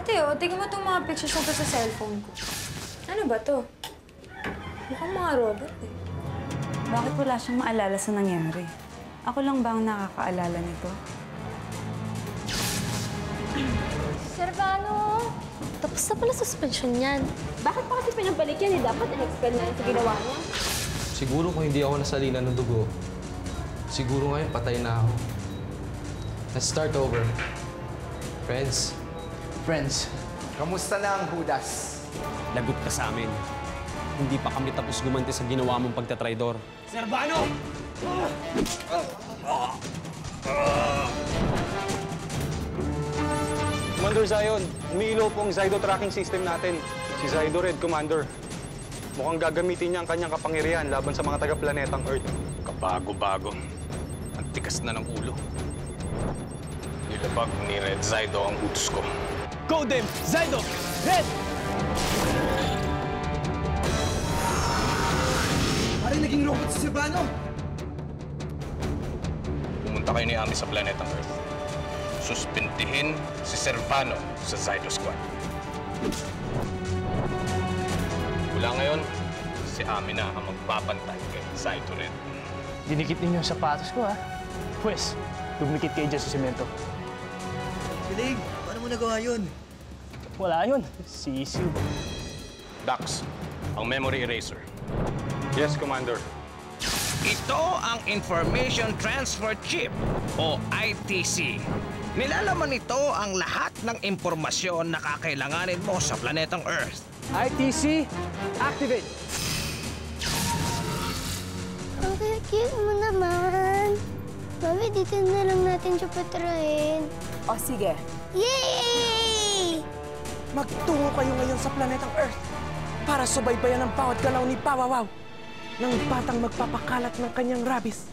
Ate, oh, tingnan mo itong mga pictures na to sa cellphone ko. Ano ba to? Mukhang mga robot eh. Bakit wala siyang maalala sa nangyari? Ako lang ba ang nakakaalala nito? Servano! Tapos na pala suspension yan. Bakit pa kasi pinabalik yan? Dapat in-expel na yan sa ginawa niya. Siguro kung hindi ako nasalina ng dugo, siguro ngayon patay na ako. Let's start over. Friends. Friends, kamusta na ang Judas? Lagot ka sa amin. Hindi pa kami tapos gumanti sa ginawa mong pagtatraidor. Servano! Commander Zion, umiilaw po ang Zydo tracking system natin. Si Zydo Red, Commander. Mukhang gagamitin niya ang kanyang kapangyarihan laban sa mga taga-planetang Earth. Kabago-bago. Ang tikas na ng ulo. Nilabag ni Red Zydo ang utos ko. Go them! Zydo! Red! Parang naging robot si Servano! Pumunta kayo ni Ami sa planetang Earth. Suspindihin si Servano sa Zydo Squad. Mula ngayon, si Ami na ang magbabantay kay Zydo Red. Dinikit ninyo ang sapatos ko, ha? Pwes, dumikit kayo dyan sa semento. Galing! Paano mo nagawa yun? Wala yun. Sisiw. Dax, ang memory eraser. Yes, Commander. Ito ang Information Transfer Chip o ITC. Nilalaman nito ang lahat ng impormasyon na kakailanganin mo sa planetang Earth. ITC, activate! Ang cute mo naman. Mami, dito na lang natin siya patrahin. O sige, Yay! Magtungo kayo ngayon sa planetang Earth para subaybayan ang bawat galaw ni Pawawaw ng batang magpapakalat ng kanyang rabies.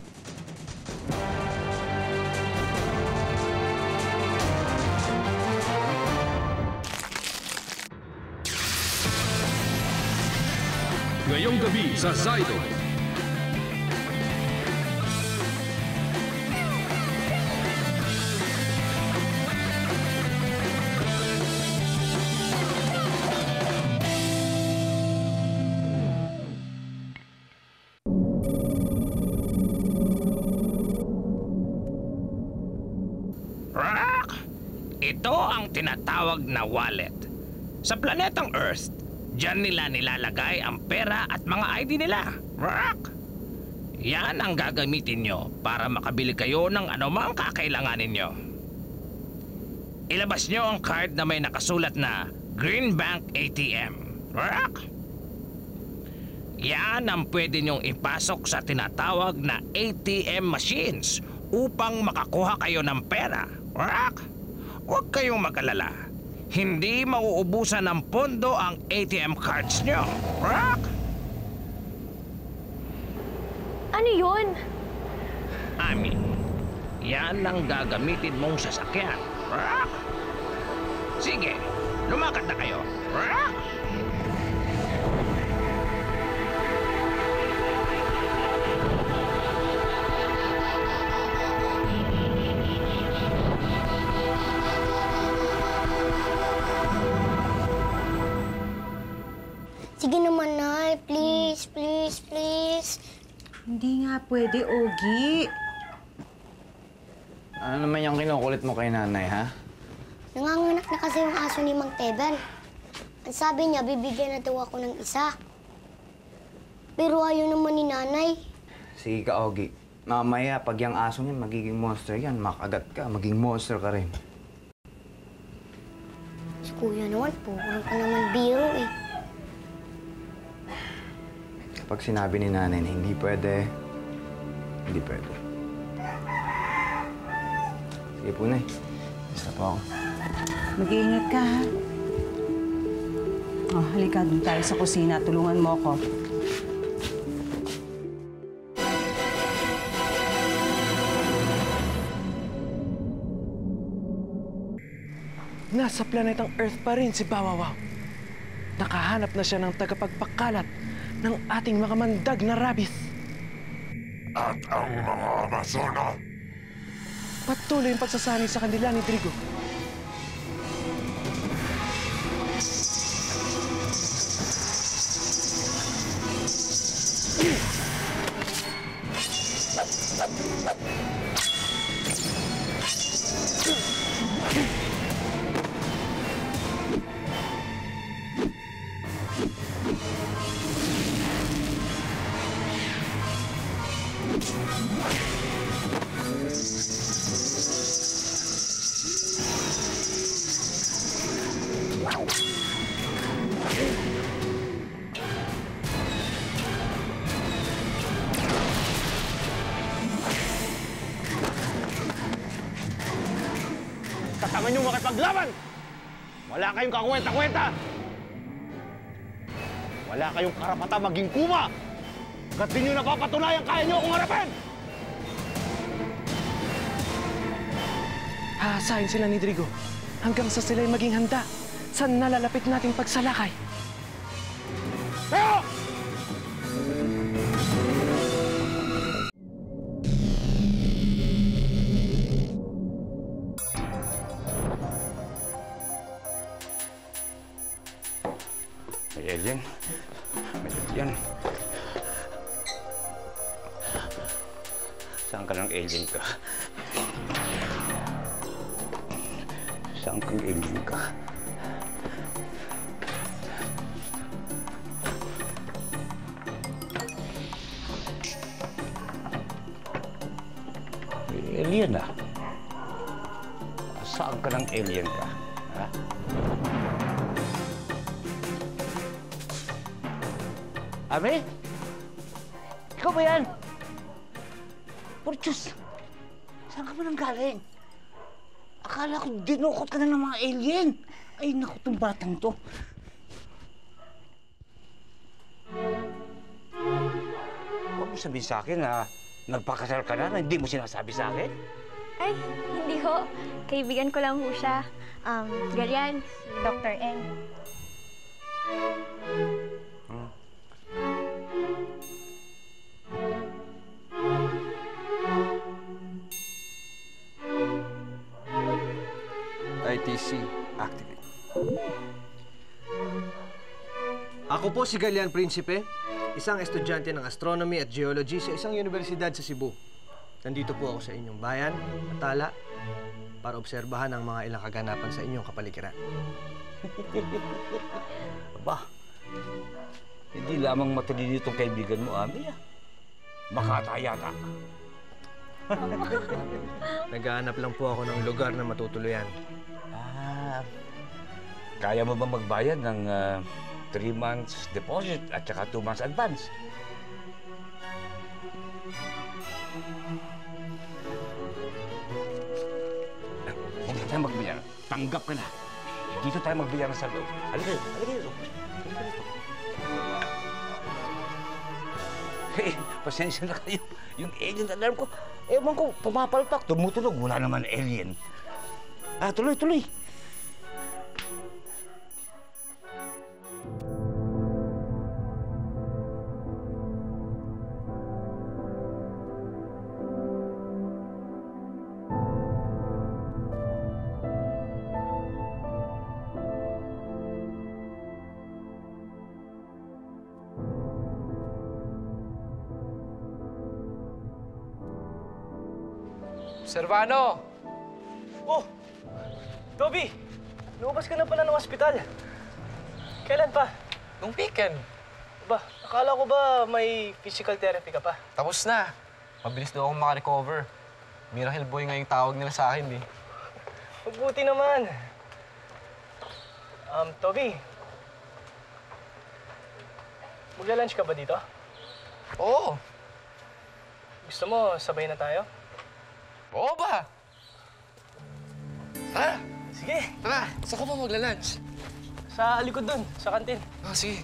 Ngayong gabi sa Zydo. Ito ang tinatawag na wallet. Sa planetang Earth, diyan nila nilalagay ang pera at mga ID nila. Yan ang gagamitin nyo para makabili kayo ng anumang kakailanganin nyo. Ilabas nyo ang card na may nakasulat na Green Bank ATM. Yan ang pwede nyong ipasok sa tinatawag na ATM machines upang makakuha kayo ng pera. Huwag kayong mag-alala. Hindi mauubusan ng pondo ang ATM cards nyo. Ano yun? Ami, yan ang gagamitin mong sasakyan. Sige, lumakad na kayo. Sige naman, Nay. Please, please, please. hindi nga pwede, Ogie. Ano naman yung kinukulit mo kay nanay, ha? Nanganganak na kasi yung aso ni Mang Teban. Ang sabi niya, bibigyan na daw ako ng isa. Pero ayaw naman ni Nanay. Sige ka, Ogie. Mamaya, pag yung aso niya magiging monster yan, makagat ka, maging monster ka rin. Si Kuya naman, puro ka naman biro eh. Kapag sinabi ni nanay na hindi pwede, hindi pwede. Sige po, Nay. Basta po ako. Mag-iingat ka, ha? Oh, halika, doon tayo sa kusina. Tulungan mo ako. Nasa planetang Earth pa rin si Pawawaw. Nakahanap na siya ng tagapagpakalat ng ating mga mandag na rabies. At ang mga Amazona. Patuloy yung pagsasani sa kanila ni Drigo. Kasama niyong makipaglaban! Wala kayong kakwenta-kwenta! Wala kayong karapatan maging kuma! Hanggat di niyo napapatunayan kaya niyo akong harapin! Haasahin sila ni Drigo hanggang sa sila'y maging handa sa nalalapit nating pagsalakay. Pero! May alien. May alien. Saan ka ng alien ka? Saan kang alien ka? May alien ah. Saan ka ng alien ka? Ha? Ami? Ikaw ba yan? Por Diyos! Saan ka ba nang galing? Akala ko dinukot ka na ng mga alien. Ay, naku, itong batang to. Huwag mo sabihin sa akin na nagpakasal ka na hindi mo sinasabi sa akin. Ay, hindi ho. Kaibigan ko lang ho siya. Ganyan, si Dr. Eng. ITC activate. Ako po si Galian Principe, isang estudyante ng astronomy at geology sa isang universidad sa Cebu. Nandito po ako sa inyong bayan, Atala, para obserbahan ang mga ilang kaganapan sa inyong kapaligiran. Aba, hindi lamang matalino itong kaibigan mo, Ami. Makata yata. Naghahanap lang po ako ng lugar na matutuluyan. Kaya mo ba magbayad ng 3 months deposit at saka 2 months advance? Huwag na tayo magbayar. Tanggap ka na. Dito tayo magbayar sa loob. Halika dito. Halika dito. Halika dito. Hey, pasensya na kayo. Yung alien alarm ko, ewan ko, pumapalpak, tumutunog. Wala naman alien. Tuloy, tuloy. Servano! Oh! Toby! Lumabas ka na pala ng ospital. Kailan pa? Nung weekend. Ba, akala ko ba may physical therapy ka pa? Tapos na. Mabilis daw akong makarecover. Miracle Boy nga yung tawag nila sa akin, eh. Mabuti naman. Toby. Magla-lunch ka ba dito? Oo. Gusto mo, sabay na tayo? Oo ba? Tara! Sige. Tara! Saan ka ba magla-lunch? Sa likod dun, sa kantin. Sige.